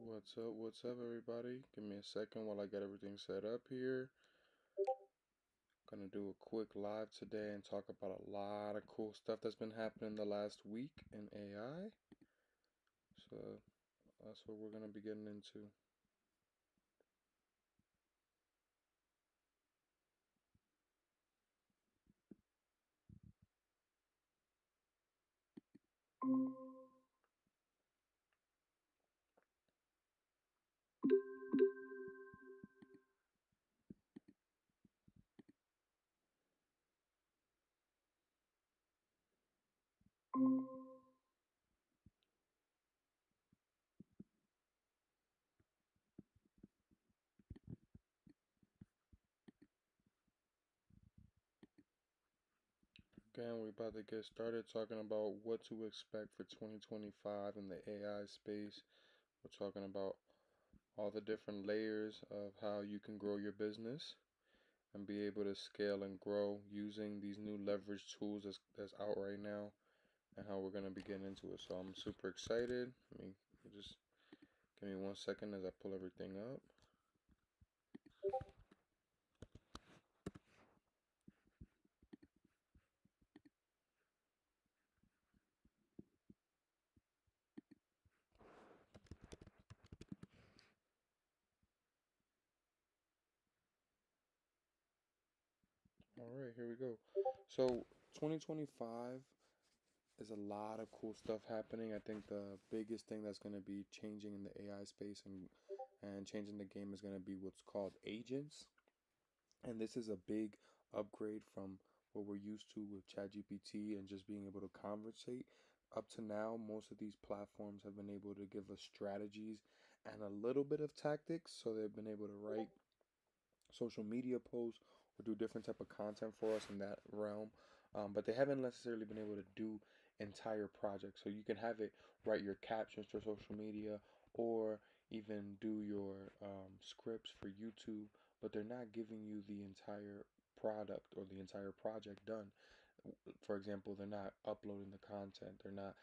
What's up, everybody? Give me a second while I get everything set up here. Gonna do a quick live today and talk about a lot of cool stuff that's been happening the last week in AI. So that's what we're gonna be getting into. Again, we're about to get started talking about what to expect for 2025 in the AI space. We're talking about all the different layers of how you can grow your business and be able to scale and grow using these new leverage tools that's out right now, and how we're gonna be getting into it. So I'm super excited. Just give me 1 second as I pull everything up. All right, here we go. So 2025 is a lot of cool stuff happening. I think the biggest thing that's going to be changing in the AI space and changing the game is going to be what's called agents. And this is a big upgrade from what we're used to with ChatGPT and just being able to conversate. Up to now, most of these platforms have been able to give us strategies and a little bit of tactics. So they've been able to write social media posts or do different type of content for us in that realm. But they haven't necessarily been able to do entire projects. So you can have it write your captions for social media or even do your scripts for YouTube, but they're not giving you the entire product or the entire project done. For example, they're not uploading the content. They're not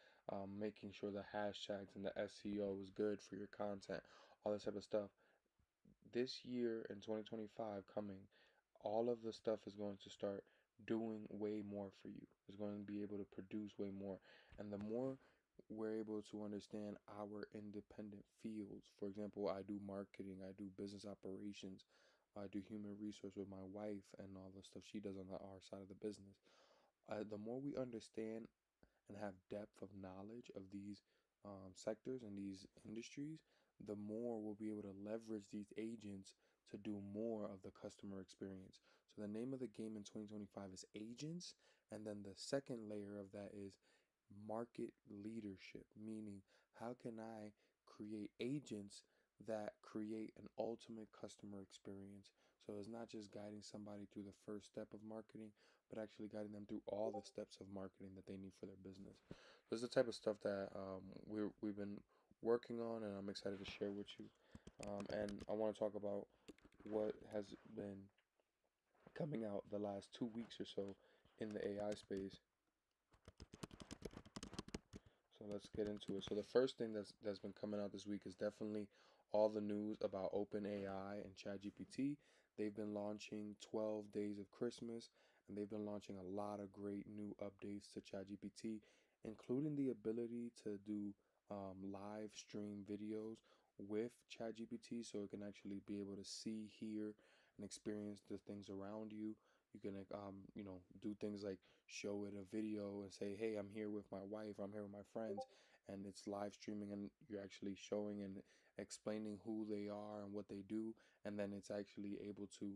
making sure the hashtags and the SEO is good for your content, all this type of stuff. This year in 2025 coming, all of the stuff is going to start doing way more for you. It's going to be able to produce way more. And the more we're able to understand our independent fields, for example, I do marketing, I do business operations, I do human resource with my wife and all the stuff she does on our side of the business. The more we understand and have depth of knowledge of these sectors and these industries, the more we'll be able to leverage these agents to do more of the customer experience. So the name of the game in 2025 is agents, and then the second layer of that is market leadership, meaning how can I create agents that create an ultimate customer experience. So it's not just guiding somebody through the first step of marketing, but actually guiding them through all the steps of marketing that they need for their business. This is the type of stuff that we've been working on, and I'm excited to share with you. And I want to talk about what has been coming out the last 2 weeks or so in the AI space. So let's get into it. So the first thing that's been coming out this week is definitely all the news about OpenAI and ChatGPT. They've been launching 12 Days of Christmas, and they've been launching a lot of great new updates to ChatGPT, including the ability to do live stream videos with ChatGPT, so it can actually be able to see, hear, and experience the things around you. You can do things like show it a video and say, hey, I'm here with my wife, I'm here with my friends, and it's live streaming, and you're actually showing and explaining who they are and what they do, and then it's actually able to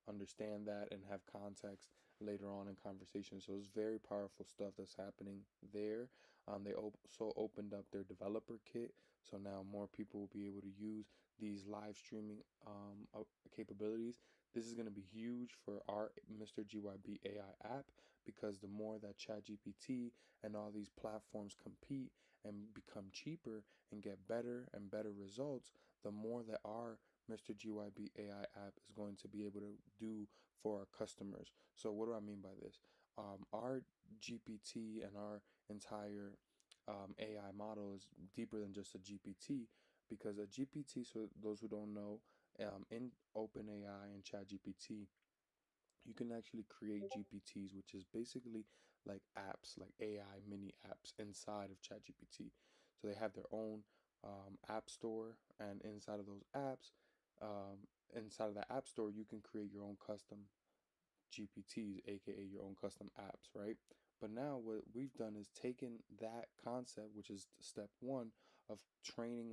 understand that and have context later on in conversation. So it's very powerful stuff that's happening there. They also opened up their developer kit, so now more people will be able to use these live streaming capabilities. This is going to be huge for our Mr. GYB AI app, because the more that ChatGPT and all these platforms compete and become cheaper and get better and better results, the more that our Mr. GYB AI app is going to be able to do for our customers. So what do I mean by this? Our GPT and our entire AI model is deeper than just a GPT, because a GPT, so those who don't know, in OpenAI and ChatGPT, you can actually create GPTs, which is basically like apps, like AI mini apps inside of ChatGPT. So they have their own app store, and inside of those apps, inside of the app store, you can create your own custom GPTs, aka your own custom apps, right? But now what we've done is taken that concept, which is step one of training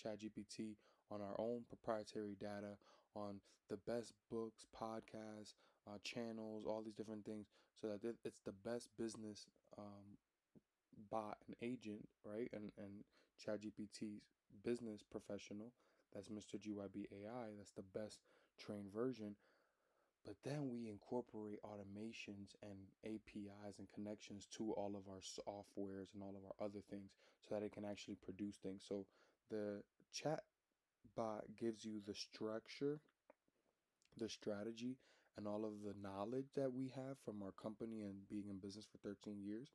ChatGPT on our own proprietary data, on the best books, podcasts, channels, all these different things, so that it's the best business bot and agent, right? And ChatGPT's business professional, that's Mr. GYB AI, that's the best trained version. But then we incorporate automations and APIs and connections to all of our softwares and all of our other things so that it can actually produce things. So the chat bot gives you the structure, the strategy, and all of the knowledge that we have from our company and being in business for 13 years.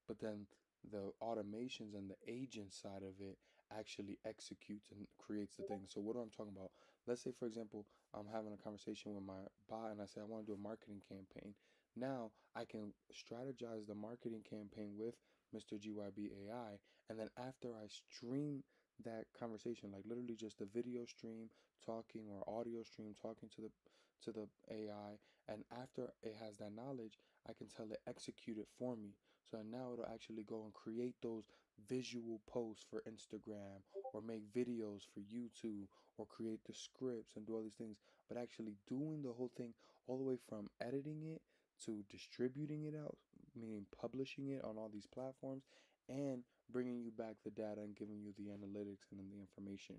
But then the automations and the agent side of it actually executes and creates the thing. So what I'm talking about, let's say for example, I'm having a conversation with my bot and I say I want to do a marketing campaign. Now I can strategize the marketing campaign with Mr. GYB AI, and then after I stream that conversation, like literally just a video stream talking or audio stream talking to the AI, and after it has that knowledge, I can tell it execute it for me. So now it'll actually go and create those visual posts for Instagram, or make videos for YouTube, or create the scripts and do all these things. But actually doing the whole thing all the way from editing it to distributing it out, meaning publishing it on all these platforms, and bringing you back the data and giving you the analytics and then the information.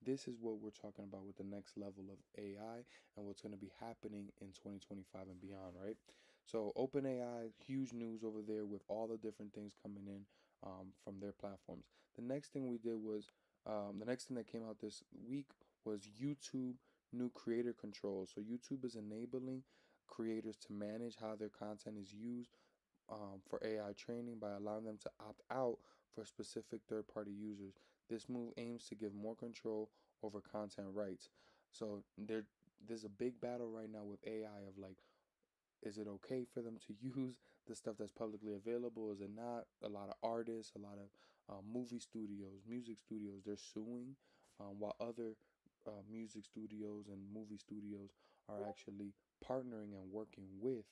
This is what we're talking about with the next level of AI and what's going to be happening in 2025 and beyond, right? So OpenAI, huge news over there with all the different things coming in from their platforms. The next thing we did was the next thing that came out this week was YouTube new creator controls. So YouTube is enabling creators to manage how their content is used for AI training by allowing them to opt out for specific third-party users. This move aims to give more control over content rights. So there's a big battle right now with AI of like, is it okay for them to use the stuff that's publicly available? Is it not? A lot of artists, a lot of movie studios, music studios, they're suing, while other music studios and movie studios are actually partnering and working with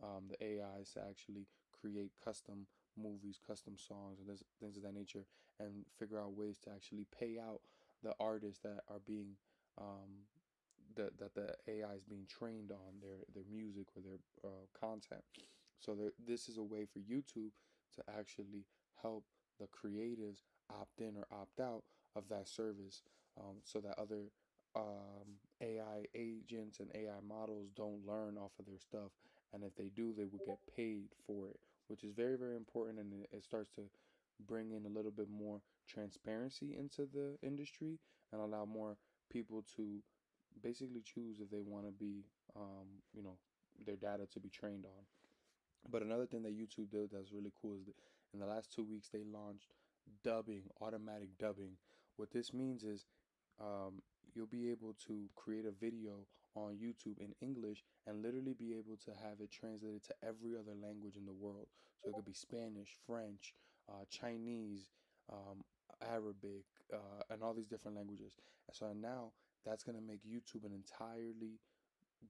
the AIs to actually create custom movies, custom songs, and things of that nature, and figure out ways to actually pay out the artists that are being um, that the AI is being trained on their music or their content. So this is a way for YouTube to actually help the creatives opt in or opt out of that service, so that other AI agents and AI models don't learn off of their stuff, and if they do, they will get paid for it, which is very very important, and it starts to bring in a little bit more transparency into the industry and allow more people to basically choose if they want to be, their data to be trained on. But another thing that YouTube did that's really cool is that in the last 2 weeks they launched dubbing, automatic dubbing. What this means is you'll be able to create a video on YouTube in English and literally be able to have it translated to every other language in the world. So it could be Spanish, French, Chinese, Arabic, and all these different languages. And so now that's going to make YouTube an entirely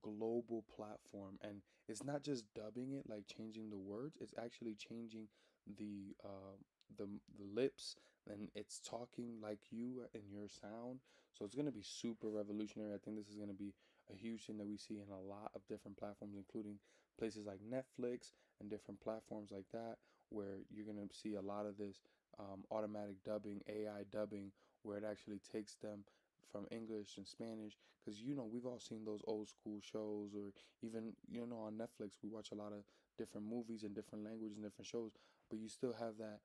global platform, and it's not just dubbing it, like changing the words, it's actually changing the the lips, and it's talking like you in your sound. So it's going to be super revolutionary. I think this is going to be a huge thing that we see in a lot of different platforms, including places like Netflix and different platforms like that, where you're going to see a lot of this automatic dubbing, AI dubbing, where it actually takes them from English and Spanish, because we've all seen those old school shows, or even on Netflix we watch a lot of different movies in different languages and different shows, but you still have that,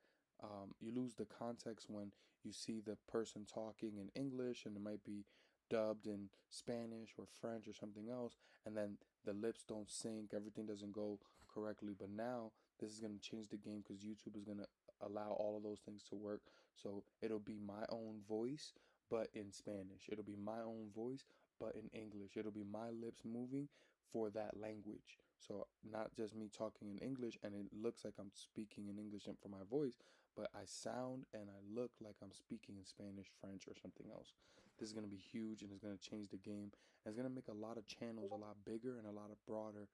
you lose the context when you see the person talking in English and it might be dubbed in Spanish or French or something else, and then the lips don't sync, everything doesn't go correctly. But now this is going to change the game, because YouTube is going to allow all of those things to work. So it'll be my own voice, but in Spanish. It'll be my own voice, but in English. It'll be my lips moving for that language. So not just me talking in English and it looks like I'm speaking in English and for my voice, but I sound and I look like I'm speaking in Spanish, French, or something else. This is going to be huge and it's going to change the game. And it's going to make a lot of channels a lot bigger and a lot of broader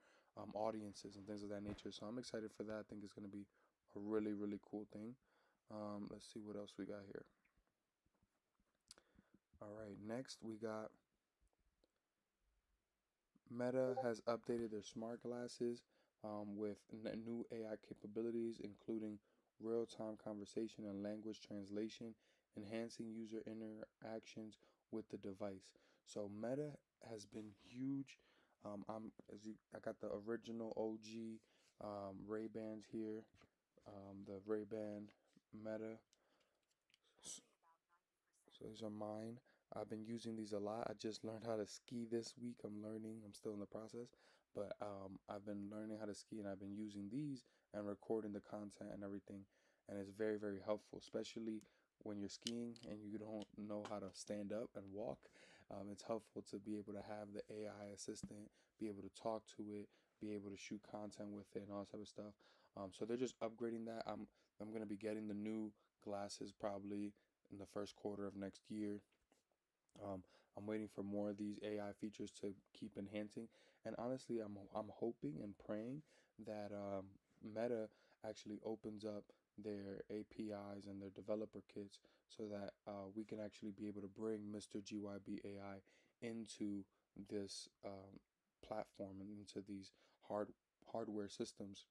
audiences and things of that nature. So I'm excited for that. I think it's going to be a really, really cool thing. Let's see what else we got here. All right, next we got Meta has updated their smart glasses with new AI capabilities, including real time conversation and language translation, enhancing user interactions with the device. So, Meta has been huge. I got the original OG Ray Bans here, the Ray Ban Meta. So these are mine. I've been using these a lot. I just learned how to ski this week. I'm learning. I'm still in the process, but I've been learning how to ski and I've been using these and recording the content and everything. And it's very, very helpful, especially when you're skiing and you don't know how to stand up and walk. It's helpful to be able to have the AI assistant, be able to talk to it, be able to shoot content with it, and all that type of stuff. So they're just upgrading that. I'm gonna be getting the new glasses probably in the first quarter of next year. Um, I'm waiting for more of these AI features to keep enhancing, and honestly, I'm hoping and praying that Meta actually opens up their APIs and their developer kits so that we can actually be able to bring Mr. GYB AI into this platform and into these hardware systems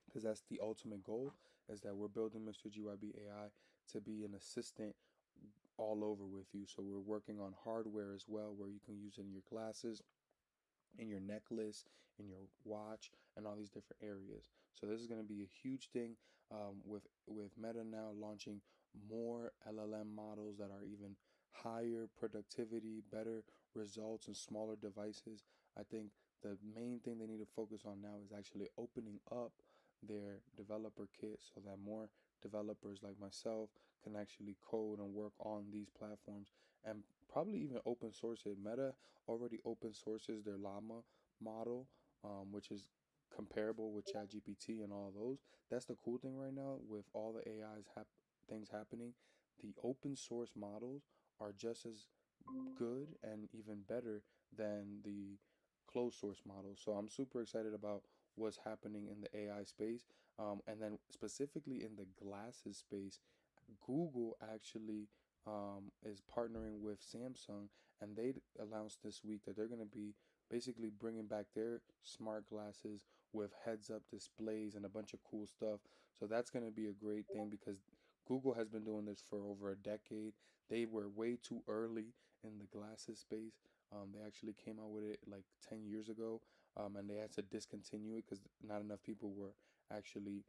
because that's the ultimate goal is that we're building Mr. GYB AI to be an assistant all over with you. So we're working on hardware as well where you can use it in your glasses, in your necklace, in your watch, and all these different areas. So this is going to be a huge thing with Meta now launching more LLM models that are even higher productivity, better results, and smaller devices. I think the main thing they need to focus on now is actually opening up their developer kit so that more developers like myself can actually code and work on these platforms and probably even open source it. Meta already open sources their Llama model, which is comparable with ChatGPT and all of those. That's the cool thing right now with all the things happening. The open source models are just as good and even better than the closed source models. So I'm super excited about what's happening in the AI space, and then specifically in the glasses space. Google actually is partnering with Samsung, and they announced this week that they're going to be basically bringing back their smart glasses with heads up displays and a bunch of cool stuff. So that's going to be a great thing because Google has been doing this for over a decade. They were way too early in the glasses space. They actually came out with it like 10 years ago, and they had to discontinue it because not enough people were actually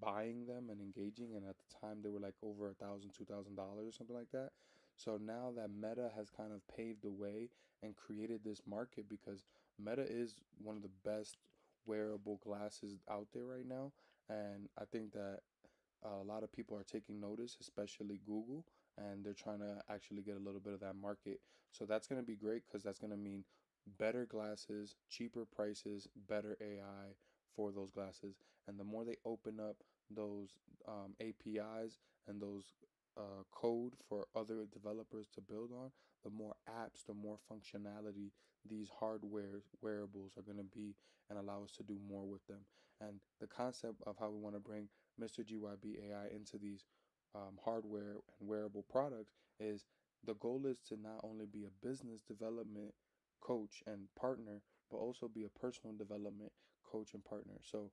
buying them and engaging, and at the time they were like over $1,000, $2,000 or something like that. So now that Meta has kind of paved the way and created this market, because Meta is one of the best wearable glasses out there right now, and I think that a lot of people are taking notice, especially Google, and they're trying to actually get a little bit of that market. So that's going to be great because that's going to mean better glasses, cheaper prices, better AI for those glasses. And the more they open up those APIs and those code for other developers to build on, the more apps, the more functionality these hardware wearables are going to be and allow us to do more with them. And the concept of how we want to bring Mr. GYB AI into these hardware and wearable products is the goal is to not only be a business development coach and partner, but also be a personal development coach and partner. So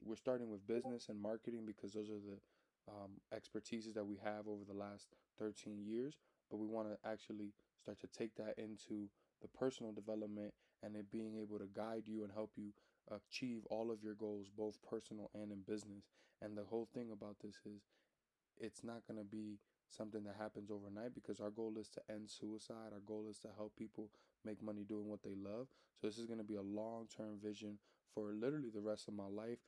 we're starting with business and marketing because those are the expertises that we have over the last 13 years. But we want to actually start to take that into the personal development and it being able to guide you and help you achieve all of your goals, both personal and in business. And the whole thing about this is it's not going to be something that happens overnight because our goal is to end suicide. Our goal is to help people make money doing what they love. So this is going to be a long-term vision for literally the rest of my life.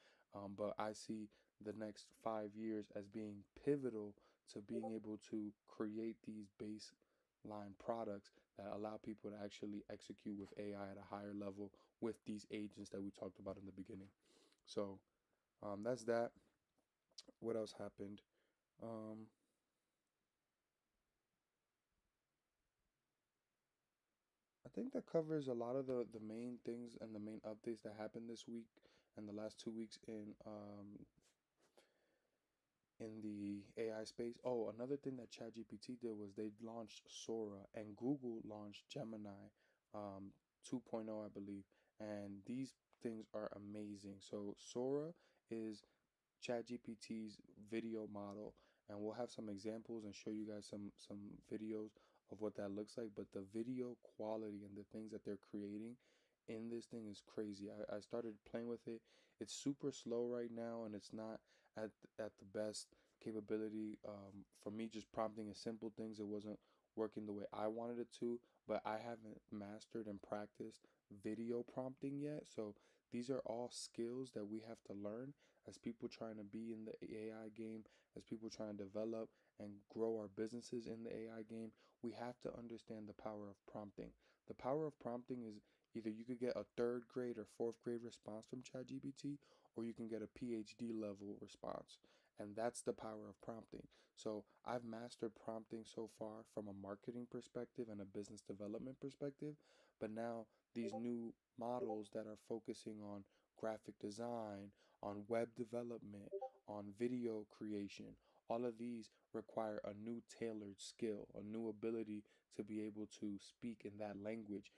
But I see the next 5 years as being pivotal to being able to create these baseline products that allow people to actually execute with AI at a higher level with these agents that we talked about in the beginning. So that's that. What else happened? Um, I think that covers a lot of the main things and the main updates that happened this week and the last 2 weeks in the AI space. Oh, another thing that ChatGPT did was they launched Sora and Google launched Gemini 2.0, I believe. And these things are amazing. So Sora is ChatGPT's video model, and we'll have some examples and show you guys some videos of what that looks like. But the video quality and the things that they're creating in this thing is crazy. I started playing with it. It's super slow right now, and it's not at the best capability. For me, just prompting as simple things, it wasn't working the way I wanted it to. But I haven't mastered and practiced video prompting yet, so these are all skills that we have to learn as people trying to be in the AI game, as people trying to develop and grow our businesses in the AI game. We have to understand the power of prompting. The power of prompting is either you could get a third grade or fourth grade response from ChatGPT, or you can get a PhD level response. And that's the power of prompting. So I've mastered prompting so far from a marketing perspective and a business development perspective. But now these new models that are focusing on graphic design, on web development, on video creation, all of these require a new tailored skill, a new ability to be able to speak in that language.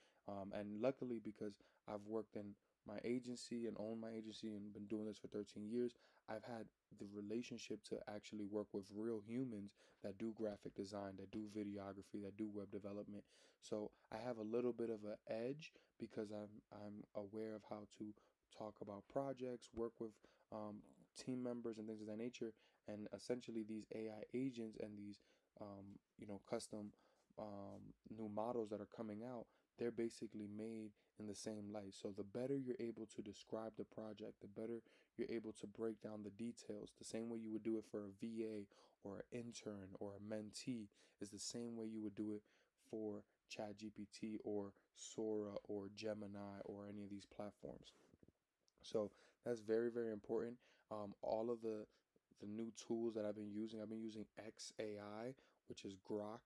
And luckily, because I've worked in my agency and owned my agency and been doing this for 13 years, I've had the relationship to actually work with real humans that do graphic design, that do videography, that do web development. So I have a little bit of an edge because I'm aware of how to talk about projects, work with um, team members and things of that nature. And essentially, these AI agents and these custom new models that are coming out, they're basically made in the same light. So the better you're able to describe the project, the better you're able to break down the details. The same way you would do it for a VA or an intern or a mentee is the same way you would do it for ChatGPT or Sora or Gemini or any of these platforms. So that's very, very important. All of the new tools that I've been using XAI, which is Grok,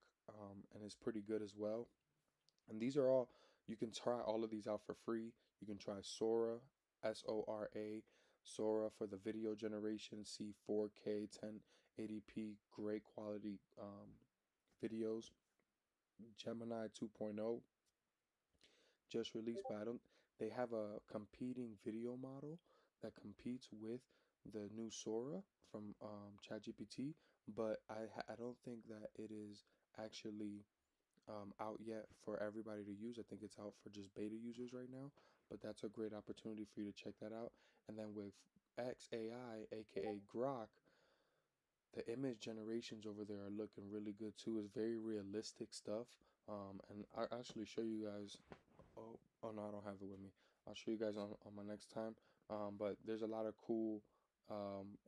and it's pretty good as well. And these are all, you can try all of these out for free. You can try Sora, Sora, Sora for the video generation, see 4K 1080p, great quality videos. Gemini 2.0 just released, but I don't. They have a competing video model that competes with the new Sora from ChatGPT, but I don't think that it is actually out yet for everybody to use. I think it's out for just beta users right now, but that's a great opportunity for you to check that out. And then with XAI, aka Grok, the image generations over there are looking really good too. It's very realistic stuff. And I'll actually show you guys. Oh no, I don't have it with me. I'll show you guys on my next time. But there's a lot of cool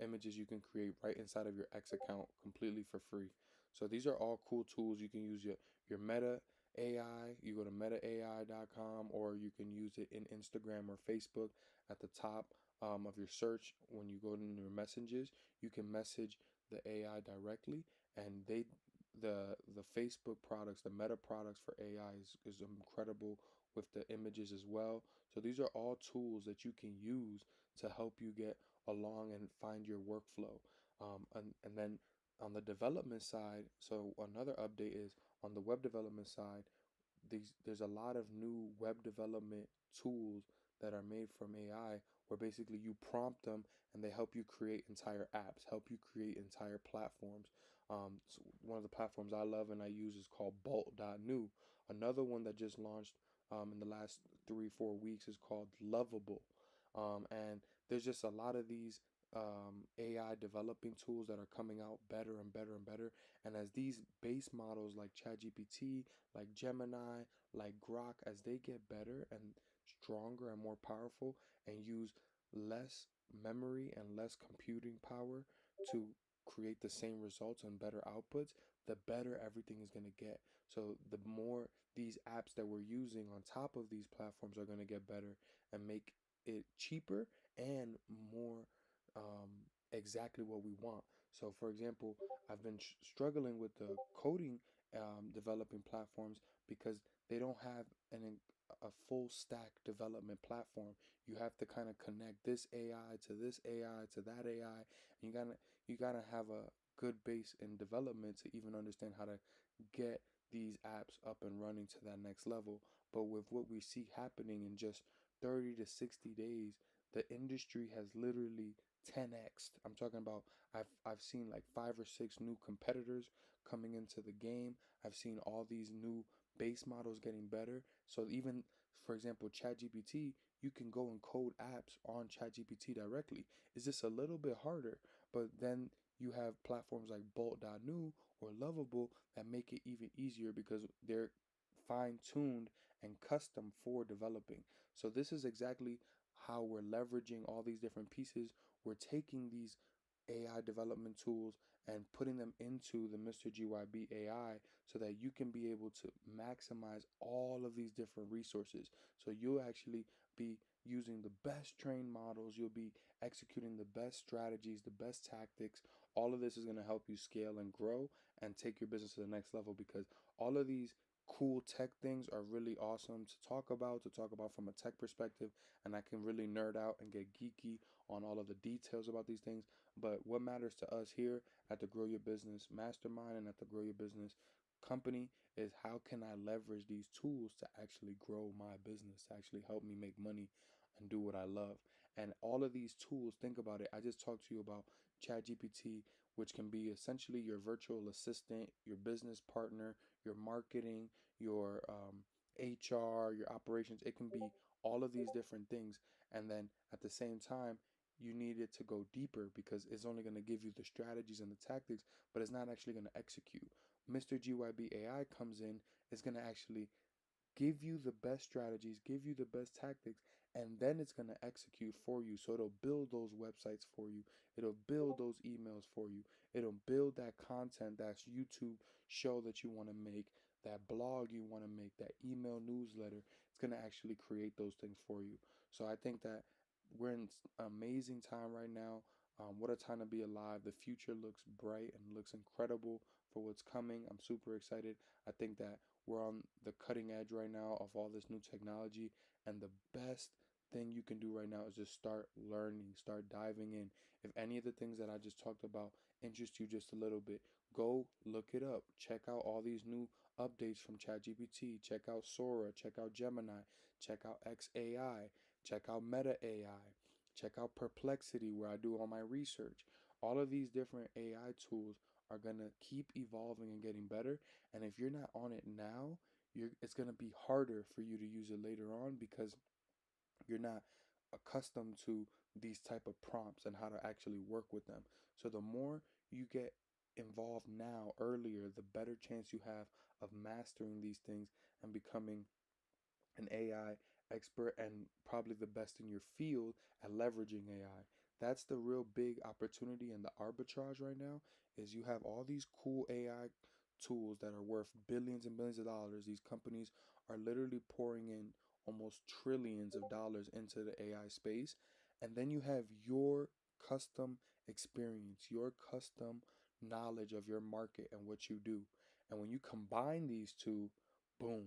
images you can create right inside of your X account completely for free. So these are all cool tools. You can use your Meta AI. You go to metaai.com, or you can use it in Instagram or Facebook at the top of your search. When you go in your messages, you can message the AI directly, and the Facebook products, the Meta products for AI is incredible with the images as well. So these are all tools that you can use to help you get along and find your workflow. And then on the development side, so another update is on the web development side, there's a lot of new web development tools that are made from AI where basically you prompt them and they help you create entire apps, help you create entire platforms. So one of the platforms I love and I use is called Bolt.new. Another one that just launched in the last 3-4 weeks is called Lovable. And there's just a lot of these AI developing tools that are coming out better and better and better. And as these base models like ChatGPT, like Gemini, like Grok, as they get better and stronger and more powerful and use less memory and less computing power to create the same results and better outputs, the better everything is going to get. So the more these apps that we're using on top of these platforms are going to get better and make it cheaper and more exactly what we want. So, for example, I've been struggling with the coding developing platforms because they don't have a full stack development platform. You have to kind of connect this AI to this AI to that AI, and you gotta have a good base in development to even understand how to get these apps up and running to that next level. But with what we see happening in just 30 to 60 days, the industry has literally 10x. I'm talking about I've seen like 5 or 6 new competitors coming into the game. I've seen all these new base models getting better. So even for example, ChatGPT, you can go and code apps on ChatGPT directly. It's just a little bit harder, but then you have platforms like Bolt.new or Lovable that make it even easier because they're fine tuned and custom for developing. So this is exactly how we're leveraging all these different pieces. We're taking these AI development tools and putting them into the Mr. GYB AI so that you can be able to maximize all of these different resources. So you'll actually be using the best trained models, you'll be executing the best strategies, the best tactics. All of this is going to help you scale and grow and take your business to the next level because all of these cool tech things are really awesome to talk about from a tech perspective, and I can really nerd out and get geeky on all of the details about these things. But what matters to us here at the Grow Your Business Mastermind and at the Grow Your Business company is how can I leverage these tools to actually grow my business, to actually help me make money and do what I love. And all of these tools, think about it. I just talked to you about ChatGPT, which can be essentially your virtual assistant, your business partner, your marketing, your HR, your operations. It can be all of these different things. And then at the same time, you need it to go deeper because it's only going to give you the strategies and the tactics, but it's not actually going to execute. Mr. GYB AI comes in, is going to actually give you the best strategies, give you the best tactics, and then it's going to execute for you. So it'll build those websites for you. It'll build those emails for you. It'll build that content, that YouTube show that you want to make, that blog you want to make, that email newsletter. It's going to actually create those things for you. So I think that we're in an amazing time right now. What a time to be alive. The future looks bright and looks incredible for what's coming. I'm super excited. I think that we're on the cutting edge right now of all this new technology, and the best thing you can do right now is just start learning, start diving in. If any of the things that I just talked about interest you just a little bit, go look it up. Check out all these new updates from ChatGPT. Check out Sora. Check out Gemini. Check out XAI. Check out Meta AI. Check out Perplexity, where I do all my research. All of these different AI tools are going to keep evolving and getting better. And if you're not on it now, it's going to be harder for you to use it later on because you're not accustomed to these type of prompts and how to actually work with them. So the more you get involved now earlier, the better chance you have of mastering these things and becoming an AI expert and probably the best in your field at leveraging AI. That's the real big opportunity and the arbitrage right now is you have all these cool AI tools that are worth billions and billions of dollars. These companies are literally pouring in almost trillions of dollars into the AI space. And then you have your custom experience, your custom knowledge of your market and what you do. And when you combine these two, boom,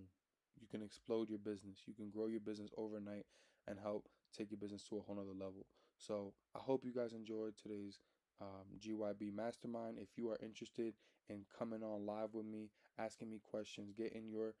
you can explode your business. You can grow your business overnight and help take your business to a whole nother level. So I hope you guys enjoyed today's GYB Mastermind. If you are interested in coming on live with me, asking me questions, getting your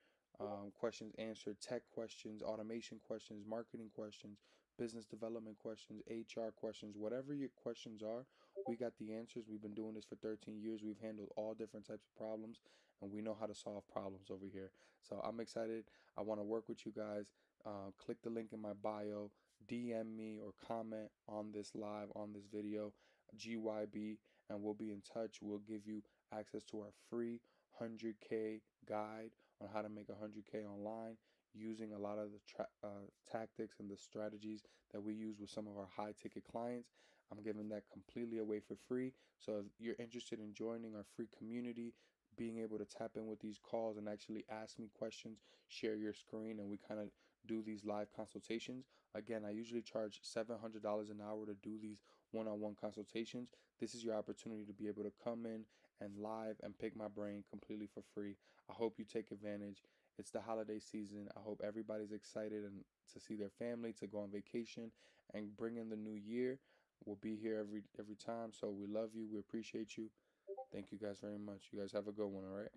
questions answered, tech questions, automation questions, marketing questions, business development questions, HR questions, whatever your questions are, we got the answers. We've been doing this for 13 years. We've handled all different types of problems, and we know how to solve problems over here. So I'm excited. I want to work with you guys. Click the link in my bio, DM me or comment on this live, on this video, GYB, and we'll be in touch. We'll give you access to our free 100K guide on how to make 100K online. using a lot of the tactics and the strategies that we use with some of our high ticket clients. I'm giving that completely away for free. So if you're interested in joining our free community, being able to tap in with these calls and actually ask me questions, share your screen, and we kind of do these live consultations. Again, I usually charge $700 an hour to do these one-on-one consultations. This is your opportunity to be able to come in and live and pick my brain completely for free. I hope you take advantage. It's the holiday season. I hope everybody's excited and to see their family, to go on vacation and bring in the new year. We'll be here every time. So we love you. We appreciate you. Thank you guys very much. You guys have a good one, all right?